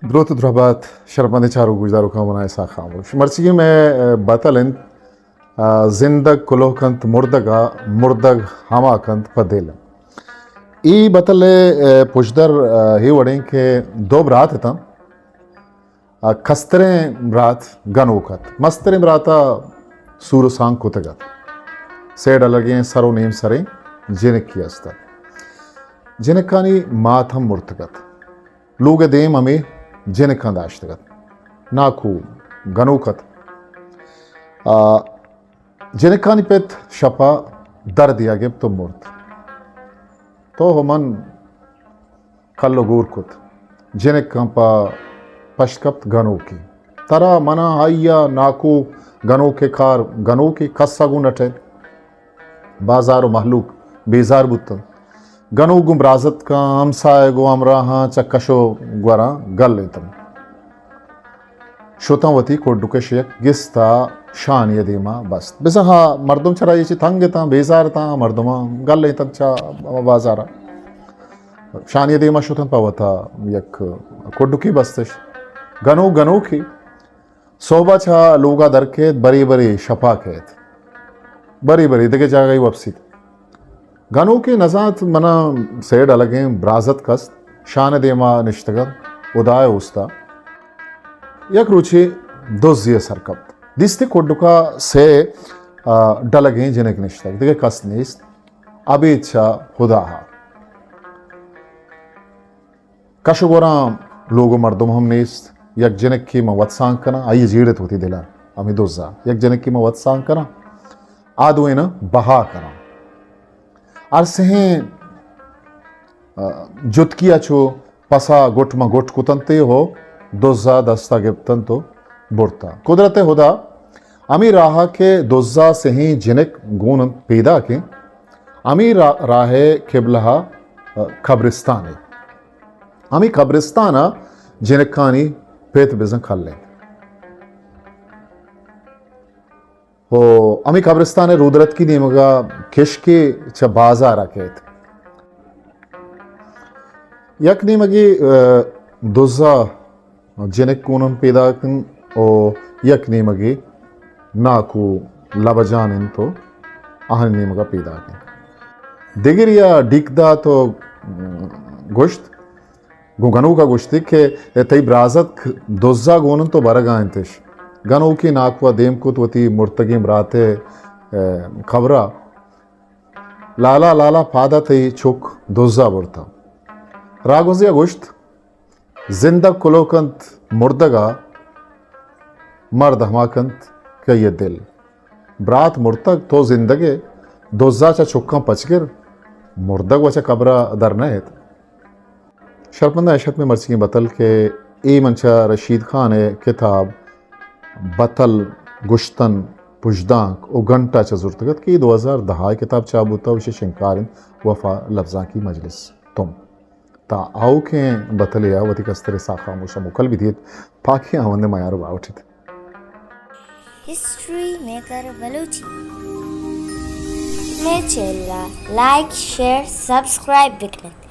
درود دربات شرمنده چارو گوجدارو کامنای سا خاموش مرچی میں بطلن زندگ کلو کنت مردگا مردگ ہما کنت پدیل ای بطل پشدر ہی وڑیں کہ دو برات تھا کستریں برات گنو کت مستریں براتا سورو سانگ کو تگت سیڈ الگیں سرو نیم سریں جنک کی استا جنکانی مات ہم مرتگت لوگ دیم ہمیں جنکان داشتگت ناکو گنوکت جنکانی پیت شپا دردیا گب تو مرت تو ہمن کلو گور کت جنکان پا پشکت گنو کی ترا منا آئیا ناکو گنو کے کار گنو کی کسا گو نٹے بازار و محلوق بیزار بودتن گنو گم رازت کا ہمسائے گو امراہاں چکشو گورا گل لیتن شوتاں وتی کوڈو کے شیک گستا شان یدیما بست بسا ہاں مردم چرا یہ چی تھنگ تاں بیزار تاں مردماں گل لیتن چا بازارا شان یدیما شوتاں پاوتا یک کوڈو کی بستش گنو گنو کی صوبہ چا لوگا درکیت بری بری شپا کیت بری بری دگے جاگئی وپسیت گنو کی نزات منا سیڈ الگیں برازت کست شان دیما نشتگت ادائے اوستا یک روچی دوزی سرکبت دیستی کوڈوکا سے ڈلگیں جنک نشتگ دیگے کس نیست ابھی چا خدا ہا کشو گورام لوگو مردم ہم نیست یک جنک کی موت سانگ کنا آئی جیڑت ہوتی دلا ہمیں دوزا یک جنک کی موت سانگ کنا آدوئے نا بہا کنا ارسہیں جتکیا چو پسا گوٹ ما گوٹ کتنتے ہو دوزا دستا گپتن تو بڑتا قدرت خدا امی راہا کے دوزا سہیں جنک گونن پیدا کے امی راہ قبلہ قبرستان امی قبرستانا جنکانی پیت بزن کھل لیں ہو امی قبرستان رودرت کی نیمگا کشکی چا بازارا کہت یک نیمگی دوزا جنک کونن پیدا کن او یک نیمگی ناکو لبجانن تو آہن نیمگا پیدا کن دیگر یا ڈیک دا تو گوشت گنو کا گوشتی کہ تی برازت دوزا گونن تو برگا انتش گنو کی ناکوا دیم کو تو تی مرتگیم براتے خبرہ لالا لالا پادا تی چوک دوزا برتا راگوزیا گوشت زندہ کلوکنت مردگا مرد ہماکنت کہ یہ دل برات مرتگ تو زندگے دوزا چا چکاں پچگر مردگ وچا قبرہ در نہت شرپندہ عشت میں مرسی بطل کہ ای منچا رشید خان کتاب بطل گشتن پجدانک او گھنٹا چا زورتگت کی 2010 کتاب چابوتا وشی شنکارن وفا لفظاں کی مجلس تم تا آو کے بطلیا وطی کستر ساخا موشا مکل بھی دیت پاکی آوندے مایارو باوٹھت ہسٹری میکر بلوچی میں چلا لائک شیئر سبسکرائب بکنت